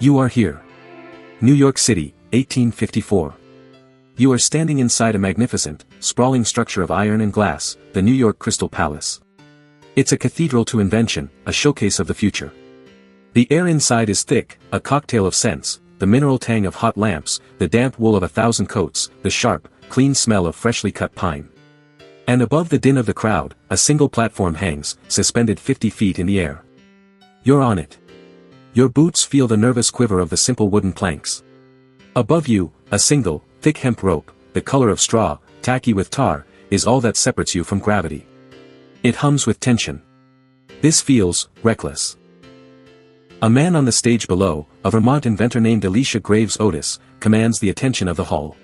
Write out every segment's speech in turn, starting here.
You are here. New York City, 1854. You are standing inside a magnificent, sprawling structure of iron and glass, the New York Crystal Palace. It's a cathedral to invention, a showcase of the future. The air inside is thick, a cocktail of scents, the mineral tang of hot lamps, the damp wool of 1,000 coats, the sharp, clean smell of freshly cut pine. And above the din of the crowd, a single platform hangs, suspended 50 feet in the air. You're on it. Your boots feel the nervous quiver of the simple wooden planks. Above you, a single, thick hemp rope, the color of straw, tacky with tar, is all that separates you from gravity. It hums with tension. This feels reckless. A man on the stage below, a Vermont inventor named Elisha Otis, commands the attention of the hall.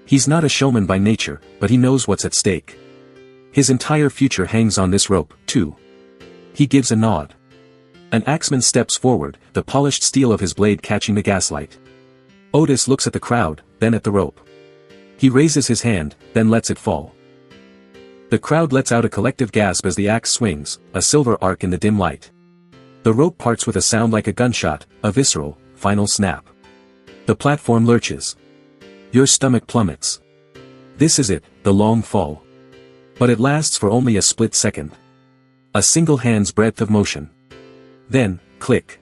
He's not a showman by nature, but he knows what's at stake. His entire future hangs on this rope, too. He gives a nod. An axeman steps forward, the polished steel of his blade catching the gaslight. Otis looks at the crowd, then at the rope. He raises his hand, then lets it fall. The crowd lets out a collective gasp as the axe swings, a silver arc in the dim light. The rope parts with a sound like a gunshot, a visceral, final snap. The platform lurches. Your stomach plummets. This is it, the long fall. But it lasts for only a split second. A single hand's breadth of motion. Then, click.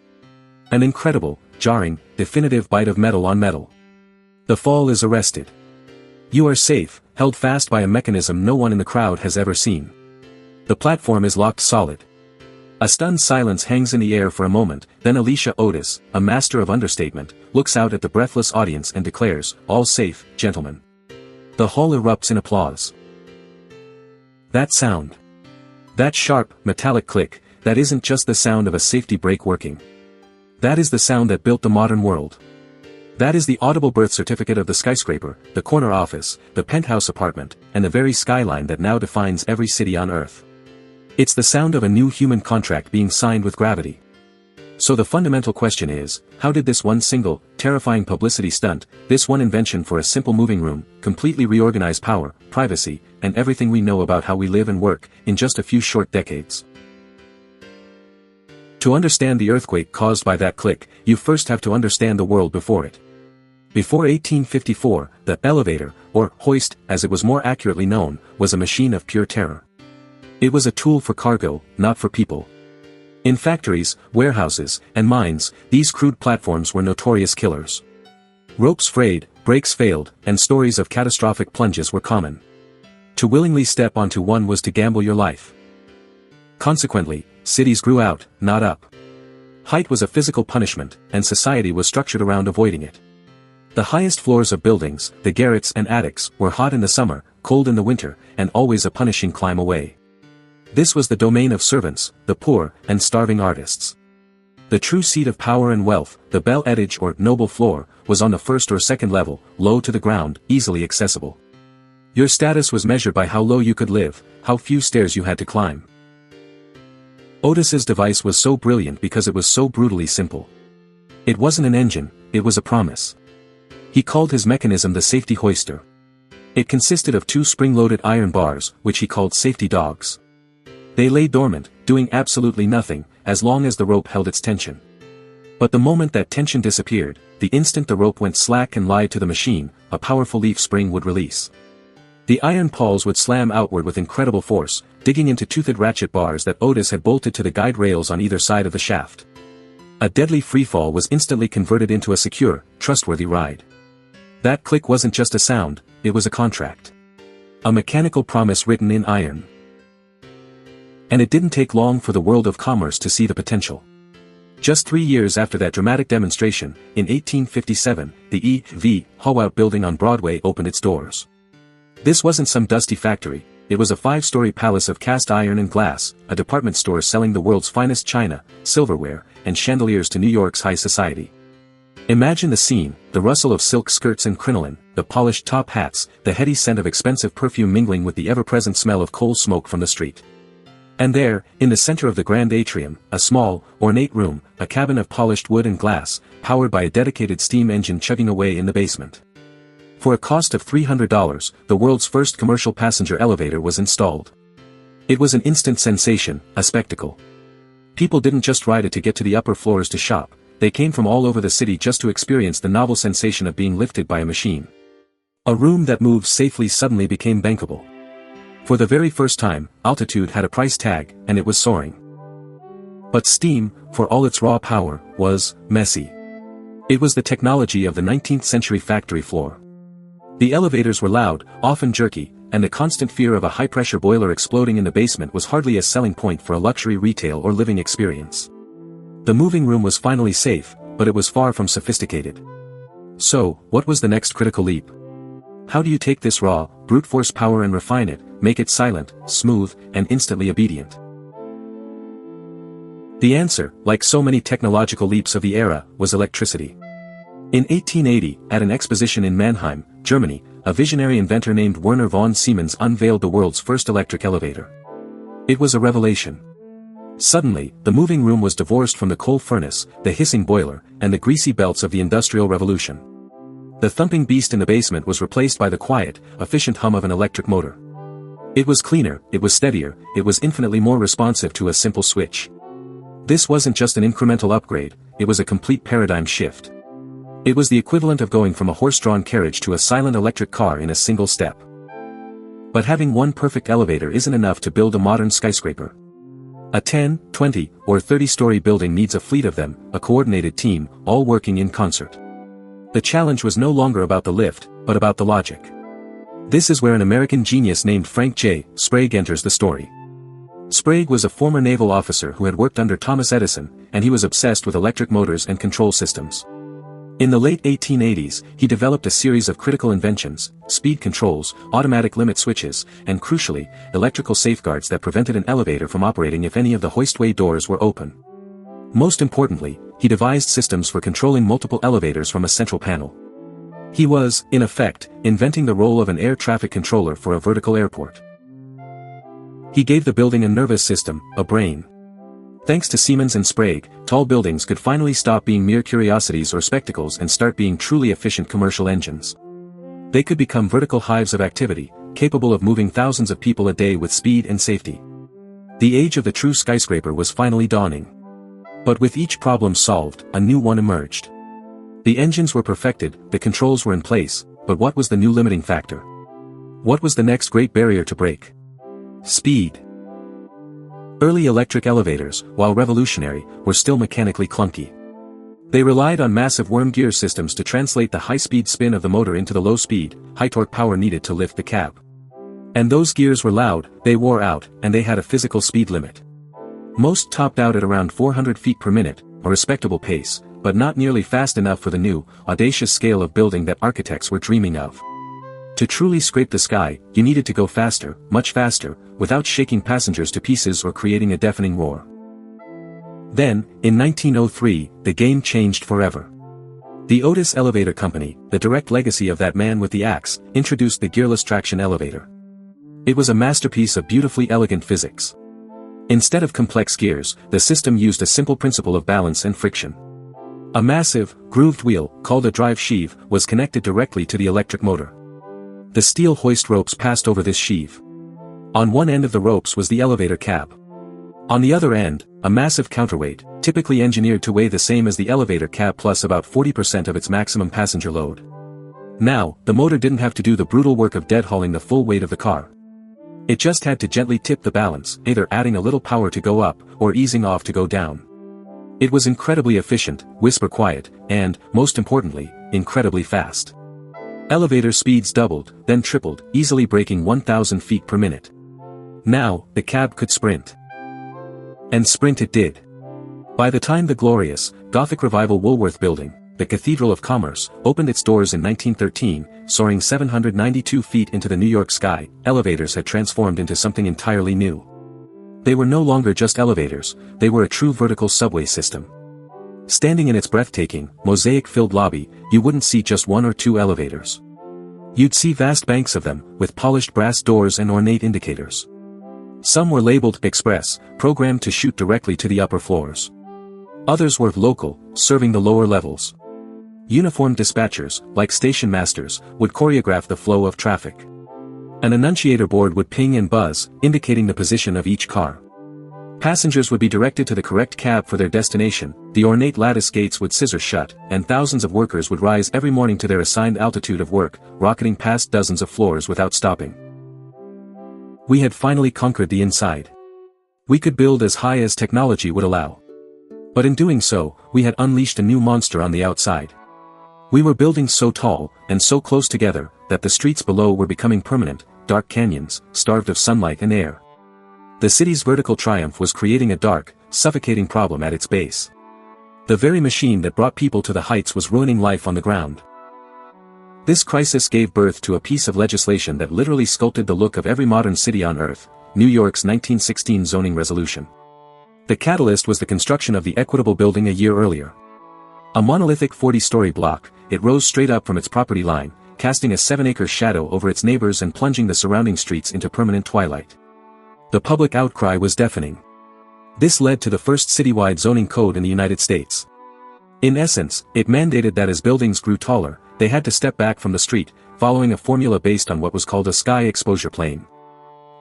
An incredible, jarring, definitive bite of metal on metal. The fall is arrested. You are safe, held fast by a mechanism no one in the crowd has ever seen. The platform is locked solid. A stunned silence hangs in the air for a moment, then Elisha Otis, a master of understatement, looks out at the breathless audience and declares, "All safe, gentlemen." The hall erupts in applause. That sound. That sharp, metallic click, that isn't just the sound of a safety brake working. That is the sound that built the modern world. That is the audible birth certificate of the skyscraper, the corner office, the penthouse apartment, and the very skyline that now defines every city on Earth. It's the sound of a new human contract being signed with gravity. So the fundamental question is, how did this one single, terrifying publicity stunt, this one invention for a simple moving room, completely reorganize power, privacy, and everything we know about how we live and work, in just a few short decades? To understand the earthquake caused by that click, you first have to understand the world before it. Before 1854, the elevator, or hoist, as it was more accurately known, was a machine of pure terror. It was a tool for cargo, not for people. In factories, warehouses, and mines, these crude platforms were notorious killers. Ropes frayed, brakes failed, and stories of catastrophic plunges were common. To willingly step onto one was to gamble your life. Consequently, cities grew out, not up. Height was a physical punishment, and society was structured around avoiding it. The highest floors of buildings, the garrets and attics, were hot in the summer, cold in the winter, and always a punishing climb away. This was the domain of servants, the poor, and starving artists. The true seat of power and wealth, the bel etage or noble floor, was on the first or second level, low to the ground, easily accessible. Your status was measured by how low you could live, how few stairs you had to climb. Otis's device was so brilliant because it was so brutally simple. It wasn't an engine, it was a promise. He called his mechanism the safety hoister. It consisted of two spring-loaded iron bars, which he called safety dogs. They lay dormant, doing absolutely nothing, as long as the rope held its tension. But the moment that tension disappeared, the instant the rope went slack and lied to the machine, a powerful leaf spring would release. The iron pawls would slam outward with incredible force, digging into toothed ratchet bars that Otis had bolted to the guide rails on either side of the shaft. A deadly freefall was instantly converted into a secure, trustworthy ride. That click wasn't just a sound, it was a contract. A mechanical promise written in iron. And it didn't take long for the world of commerce to see the potential. Just 3 years after that dramatic demonstration, in 1857, the E.V. Howout building on Broadway opened its doors. This wasn't some dusty factory, it was a 5-story palace of cast iron and glass, a department store selling the world's finest china, silverware, and chandeliers to New York's high society. Imagine the scene, the rustle of silk skirts and crinoline, the polished top hats, the heady scent of expensive perfume mingling with the ever-present smell of coal smoke from the street. And there, in the center of the grand atrium, a small, ornate room, a cabin of polished wood and glass, powered by a dedicated steam engine chugging away in the basement. For a cost of $300, the world's first commercial passenger elevator was installed. It was an instant sensation, a spectacle. People didn't just ride it to get to the upper floors to shop, they came from all over the city just to experience the novel sensation of being lifted by a machine. A room that moves safely suddenly became bankable. For the very first time, altitude had a price tag, and it was soaring. But steam, for all its raw power, was messy. It was the technology of the 19th century factory floor. The elevators were loud, often jerky, and the constant fear of a high-pressure boiler exploding in the basement was hardly a selling point for a luxury retail or living experience. The moving room was finally safe, but it was far from sophisticated. So, what was the next critical leap? How do you take this raw, brute force power and refine it, make it silent, smooth, and instantly obedient? The answer, like so many technological leaps of the era, was electricity. In 1880, at an exposition in Mannheim, Germany, a visionary inventor named Werner von Siemens unveiled the world's first electric elevator. It was a revelation. Suddenly, the moving room was divorced from the coal furnace, the hissing boiler, and the greasy belts of the Industrial Revolution. The thumping beast in the basement was replaced by the quiet, efficient hum of an electric motor. It was cleaner, it was steadier, it was infinitely more responsive to a simple switch. This wasn't just an incremental upgrade, it was a complete paradigm shift. It was the equivalent of going from a horse-drawn carriage to a silent electric car in a single step. But having one perfect elevator isn't enough to build a modern skyscraper. A 10, 20, or 30-story building needs a fleet of them, a coordinated team, all working in concert. The challenge was no longer about the lift, but about the logic. This is where an American genius named Frank J. Sprague enters the story. Sprague was a former naval officer who had worked under Thomas Edison, and he was obsessed with electric motors and control systems. In the late 1880s, he developed a series of critical inventions, speed controls, automatic limit switches, and crucially, electrical safeguards that prevented an elevator from operating if any of the hoistway doors were open. Most importantly, he devised systems for controlling multiple elevators from a central panel. He was, in effect, inventing the role of an air traffic controller for a vertical airport. He gave the building a nervous system, a brain. Thanks to Siemens and Sprague, tall buildings could finally stop being mere curiosities or spectacles and start being truly efficient commercial engines. They could become vertical hives of activity, capable of moving thousands of people a day with speed and safety. The age of the true skyscraper was finally dawning. But with each problem solved, a new one emerged. The engines were perfected, the controls were in place, but what was the new limiting factor? What was the next great barrier to break? Speed. Early electric elevators, while revolutionary, were still mechanically clunky. They relied on massive worm gear systems to translate the high-speed spin of the motor into the low-speed, high-torque power needed to lift the cab. And those gears were loud, they wore out, and they had a physical speed limit. Most topped out at around 400 feet per minute, a respectable pace, but not nearly fast enough for the new, audacious scale of building that architects were dreaming of. To truly scrape the sky, you needed to go faster, much faster, without shaking passengers to pieces or creating a deafening roar. Then, in 1903, the game changed forever. The Otis Elevator Company, the direct legacy of that man with the axe, introduced the gearless traction elevator. It was a masterpiece of beautifully elegant physics. Instead of complex gears, the system used a simple principle of balance and friction. A massive, grooved wheel, called a drive sheave, was connected directly to the electric motor. The steel hoist ropes passed over this sheave. On one end of the ropes was the elevator cab. On the other end, a massive counterweight, typically engineered to weigh the same as the elevator cab plus about 40% of its maximum passenger load. Now, the motor didn't have to do the brutal work of deadhauling the full weight of the car. It just had to gently tip the balance, either adding a little power to go up, or easing off to go down. It was incredibly efficient, whisper quiet, and, most importantly, incredibly fast. Elevator speeds doubled, then tripled, easily breaking 1,000 feet per minute. Now, the cab could sprint. And sprint it did. By the time the glorious, Gothic Revival Woolworth Building, the Cathedral of Commerce, opened its doors in 1913, soaring 792 feet into the New York sky, elevators had transformed into something entirely new. They were no longer just elevators, they were a true vertical subway system. Standing in its breathtaking, mosaic-filled lobby, you wouldn't see just one or two elevators. You'd see vast banks of them, with polished brass doors and ornate indicators. Some were labeled Express, programmed to shoot directly to the upper floors. Others were local, serving the lower levels. Uniformed dispatchers, like station masters, would choreograph the flow of traffic. An annunciator board would ping and buzz, indicating the position of each car. Passengers would be directed to the correct cab for their destination, The ornate lattice gates would scissor shut, and thousands of workers would rise every morning to their assigned altitude of work, rocketing past dozens of floors without stopping. We had finally conquered the inside. We could build as high as technology would allow. But in doing so, we had unleashed a new monster on the outside. We were building so tall, and so close together, that the streets below were becoming permanent, dark canyons, starved of sunlight and air. The city's vertical triumph was creating a dark, suffocating problem at its base. The very machine that brought people to the heights was ruining life on the ground. This crisis gave birth to a piece of legislation that literally sculpted the look of every modern city on Earth, New York's 1916 zoning resolution. The catalyst was the construction of the Equitable Building a year earlier. A monolithic 40-story block, it rose straight up from its property line, casting a 7-acre shadow over its neighbors and plunging the surrounding streets into permanent twilight. The public outcry was deafening. This led to the first citywide zoning code in the United States. In essence, it mandated that as buildings grew taller, they had to step back from the street, following a formula based on what was called a sky exposure plane.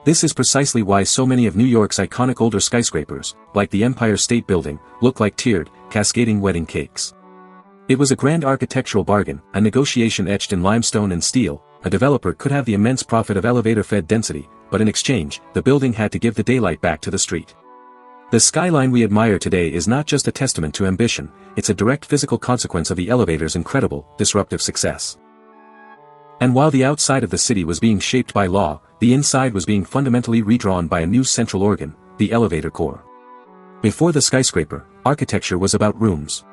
This is precisely why so many of New York's iconic older skyscrapers, like the Empire State Building, look like tiered, cascading wedding cakes. It was a grand architectural bargain, a negotiation etched in limestone and steel. A developer could have the immense profit of elevator-fed density, but in exchange, the building had to give the daylight back to the street. The skyline we admire today is not just a testament to ambition, it's a direct physical consequence of the elevator's incredible, disruptive success. And while the outside of the city was being shaped by law, the inside was being fundamentally redrawn by a new central organ, the elevator core. Before the skyscraper, architecture was about rooms.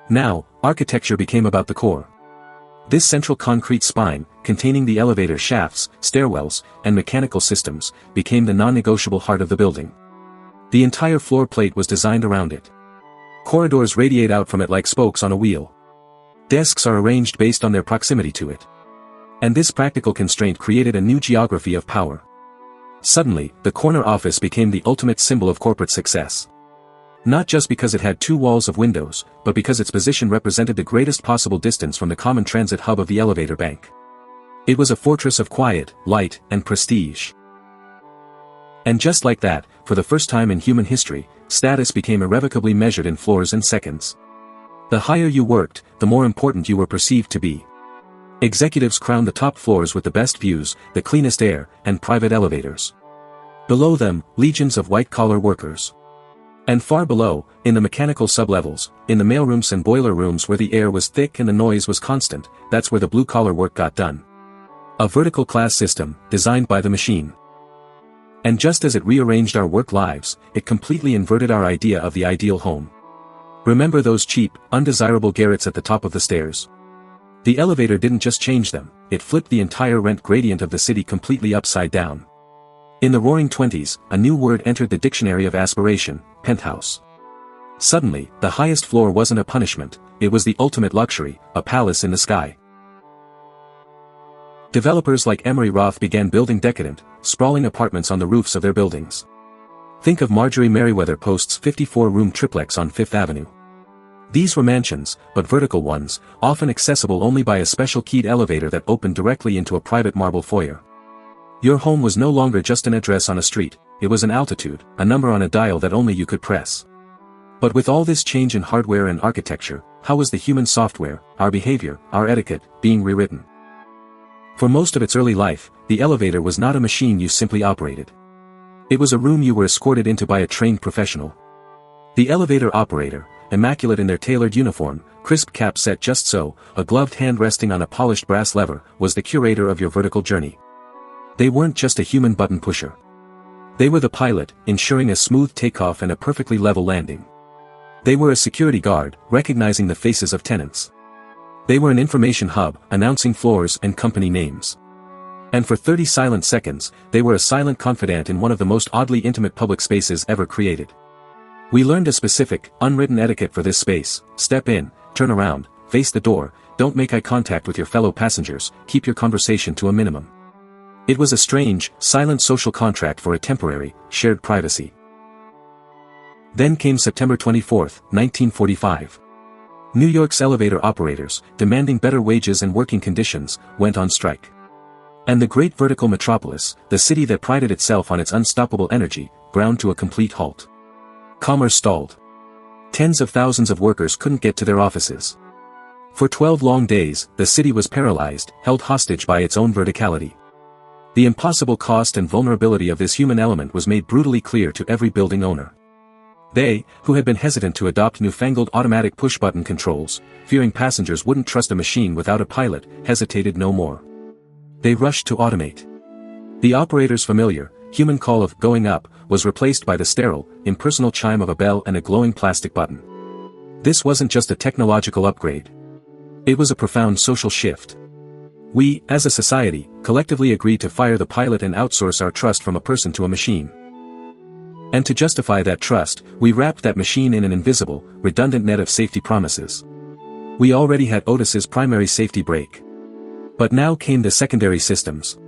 Now, architecture became about the core. This central concrete spine, containing the elevator shafts, stairwells, and mechanical systems, became the non-negotiable heart of the building. The entire floor plate was designed around it. Corridors radiate out from it like spokes on a wheel. Desks are arranged based on their proximity to it. And this practical constraint created a new geography of power. Suddenly, the corner office became the ultimate symbol of corporate success. Not just because it had 2 walls of windows, but because its position represented the greatest possible distance from the common transit hub of the elevator bank. It was a fortress of quiet, light, and prestige. And just like that, for the first time in human history, status became irrevocably measured in floors and seconds. The higher you worked, the more important you were perceived to be. Executives crowned the top floors with the best views, the cleanest air, and private elevators. Below them, legions of white-collar workers. And far below, in the mechanical sublevels, in the mailrooms and boiler rooms where the air was thick and the noise was constant, that's where the blue-collar work got done. A vertical class system, designed by the machine. And just as it rearranged our work lives, it completely inverted our idea of the ideal home. Remember those cheap, undesirable garrets at the top of the stairs? The elevator didn't just change them, it flipped the entire rent gradient of the city completely upside down. In the Roaring Twenties, a new word entered the dictionary of aspiration, penthouse. Suddenly, the highest floor wasn't a punishment, it was the ultimate luxury, a palace in the sky. Developers like Emery Roth began building decadent, sprawling apartments on the roofs of their buildings. Think of Marjorie Merriweather Post's 54-room triplex on Fifth Avenue. These were mansions, but vertical ones, often accessible only by a special keyed elevator that opened directly into a private marble foyer. Your home was no longer just an address on a street, it was an altitude, a number on a dial that only you could press. But with all this change in hardware and architecture, how was the human software, our behavior, our etiquette, being rewritten? For most of its early life, the elevator was not a machine you simply operated. It was a room you were escorted into by a trained professional. The elevator operator, immaculate in their tailored uniform, crisp cap set just so, a gloved hand resting on a polished brass lever, was the curator of your vertical journey. They weren't just a human button pusher. They were the pilot, ensuring a smooth takeoff and a perfectly level landing. They were a security guard, recognizing the faces of tenants. They were an information hub, announcing floors and company names. And for 30 silent seconds, they were a silent confidant in one of the most oddly intimate public spaces ever created. We learned a specific, unwritten etiquette for this space: step in, turn around, face the door, don't make eye contact with your fellow passengers, keep your conversation to a minimum. It was a strange, silent social contract for a temporary, shared privacy. Then came September 24, 1945. New York's elevator operators, demanding better wages and working conditions, went on strike. And the great vertical metropolis, the city that prided itself on its unstoppable energy, ground to a complete halt. Commerce stalled. Tens of thousands of workers couldn't get to their offices. For 12 long days, the city was paralyzed, held hostage by its own verticality. The impossible cost and vulnerability of this human element was made brutally clear to every building owner. They, who had been hesitant to adopt newfangled automatic push-button controls, fearing passengers wouldn't trust a machine without a pilot, hesitated no more. They rushed to automate. The operator's familiar, human call of "going up" was replaced by the sterile, impersonal chime of a bell and a glowing plastic button. This wasn't just a technological upgrade. It was a profound social shift. We, as a society, collectively agreed to fire the pilot and outsource our trust from a person to a machine. And to justify that trust, we wrapped that machine in an invisible, redundant net of safety promises. We already had Otis's primary safety brake. But now came the secondary systems.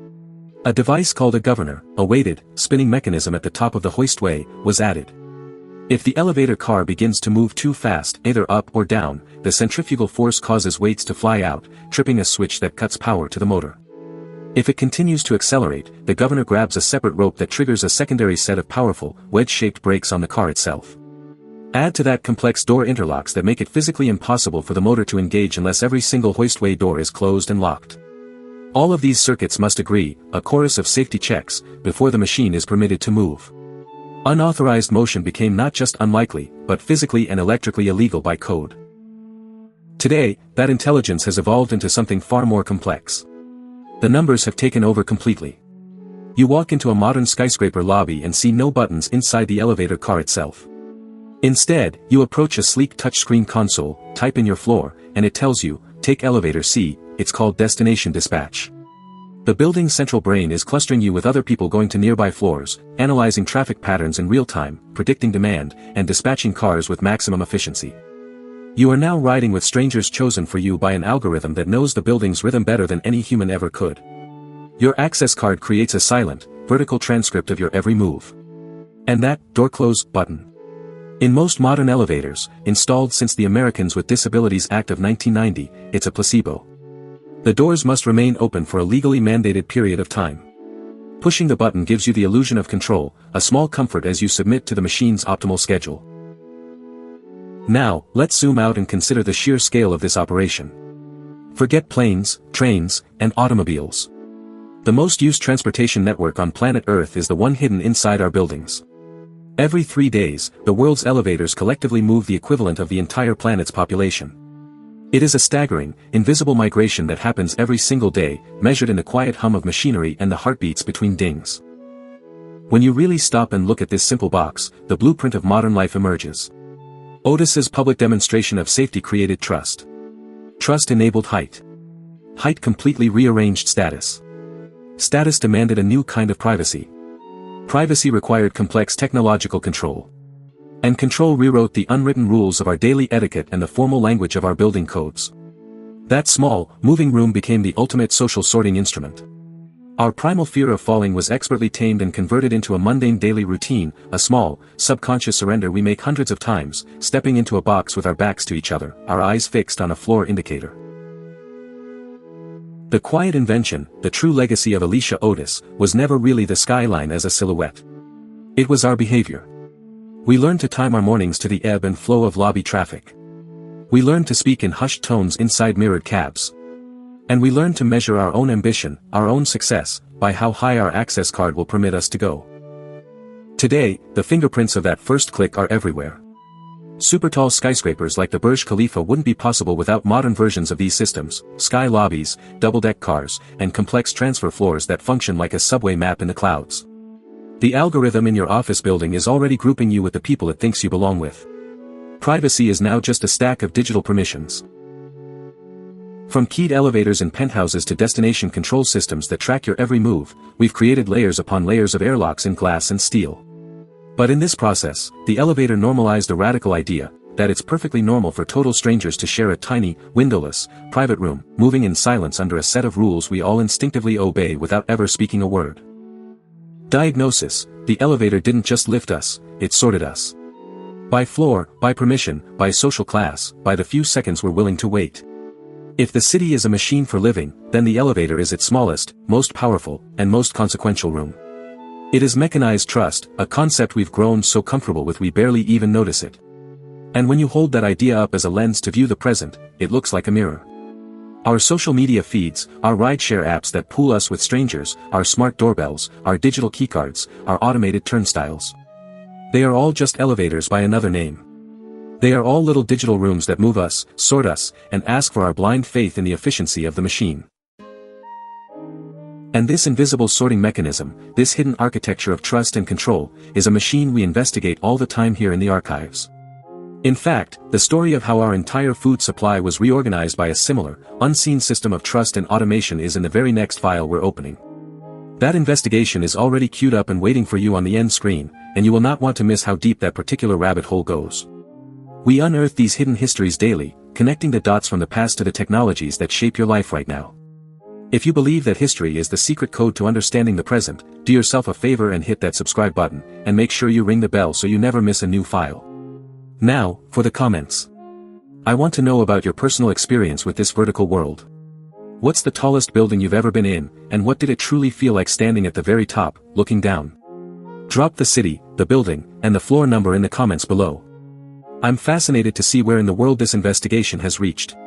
A device called a governor, a weighted, spinning mechanism at the top of the hoistway, was added. If the elevator car begins to move too fast, either up or down, the centrifugal force causes weights to fly out, tripping a switch that cuts power to the motor. If it continues to accelerate, the governor grabs a separate rope that triggers a secondary set of powerful, wedge-shaped brakes on the car itself. Add to that complex door interlocks that make it physically impossible for the motor to engage unless every single hoistway door is closed and locked. All of these circuits must agree, a chorus of safety checks, before the machine is permitted to move. Unauthorized motion became not just unlikely, but physically and electrically illegal by code. Today, that intelligence has evolved into something far more complex. The numbers have taken over completely. You walk into a modern skyscraper lobby and see no buttons inside the elevator car itself. Instead, you approach a sleek touchscreen console, type in your floor, and it tells you, "Take elevator C," it's called destination dispatch. The building's central brain is clustering you with other people going to nearby floors, analyzing traffic patterns in real time, predicting demand, and dispatching cars with maximum efficiency. You are now riding with strangers chosen for you by an algorithm that knows the building's rhythm better than any human ever could. Your access card creates a silent, vertical transcript of your every move. And that door close button. In most modern elevators, installed since the Americans with Disabilities Act of 1990, it's a placebo. The doors must remain open for a legally mandated period of time. Pushing the button gives you the illusion of control, a small comfort as you submit to the machine's optimal schedule. Now, let's zoom out and consider the sheer scale of this operation. Forget planes, trains, and automobiles. The most used transportation network on planet Earth is the one hidden inside our buildings. Every 3 days, the world's elevators collectively move the equivalent of the entire planet's population. It is a staggering, invisible migration that happens every single day, measured in the quiet hum of machinery and the heartbeats between dings. When you really stop and look at this simple box, the blueprint of modern life emerges. Otis's public demonstration of safety created trust. Trust enabled height. Height completely rearranged status. Status demanded a new kind of privacy. Privacy required complex technological control. And control rewrote the unwritten rules of our daily etiquette and the formal language of our building codes. That small, moving room became the ultimate social sorting instrument. Our primal fear of falling was expertly tamed and converted into a mundane daily routine, a small, subconscious surrender we make hundreds of times, stepping into a box with our backs to each other, our eyes fixed on a floor indicator. The quiet invention, the true legacy of Elisha Otis, was never really the skyline as a silhouette. It was our behavior. We learned to time our mornings to the ebb and flow of lobby traffic. We learned to speak in hushed tones inside mirrored cabs. And we learned to measure our own ambition, our own success, by how high our access card will permit us to go. Today, the fingerprints of that first click are everywhere. Super tall skyscrapers like the Burj Khalifa wouldn't be possible without modern versions of these systems, sky lobbies, double-deck cars, and complex transfer floors that function like a subway map in the clouds. The algorithm in your office building is already grouping you with the people it thinks you belong with. Privacy is now just a stack of digital permissions. From keyed elevators in penthouses to destination control systems that track your every move, we've created layers upon layers of airlocks in glass and steel. But in this process, the elevator normalized a radical idea, that it's perfectly normal for total strangers to share a tiny, windowless, private room, moving in silence under a set of rules we all instinctively obey without ever speaking a word. Diagnosis: the elevator didn't just lift us, it sorted us. By floor, by permission, by social class, by the few seconds we're willing to wait. If the city is a machine for living, then the elevator is its smallest, most powerful, and most consequential room. It is mechanized trust, a concept we've grown so comfortable with we barely even notice it. And when you hold that idea up as a lens to view the present, it looks like a mirror. Our social media feeds, our rideshare apps that pool us with strangers, our smart doorbells, our digital keycards, our automated turnstiles. They are all just elevators by another name. They are all little digital rooms that move us, sort us, and ask for our blind faith in the efficiency of the machine. And this invisible sorting mechanism, this hidden architecture of trust and control, is a machine we investigate all the time here in the archives. In fact, the story of how our entire food supply was reorganized by a similar, unseen system of trust and automation is in the very next file we're opening. That investigation is already queued up and waiting for you on the end screen, and you will not want to miss how deep that particular rabbit hole goes. We unearth these hidden histories daily, connecting the dots from the past to the technologies that shape your life right now. If you believe that history is the secret code to understanding the present, do yourself a favor and hit that subscribe button, and make sure you ring the bell so you never miss a new file. Now, for the comments. I want to know about your personal experience with this vertical world. What's the tallest building you've ever been in, and what did it truly feel like standing at the very top, looking down? Drop the city, the building, and the floor number in the comments below. I'm fascinated to see where in the world this investigation has reached.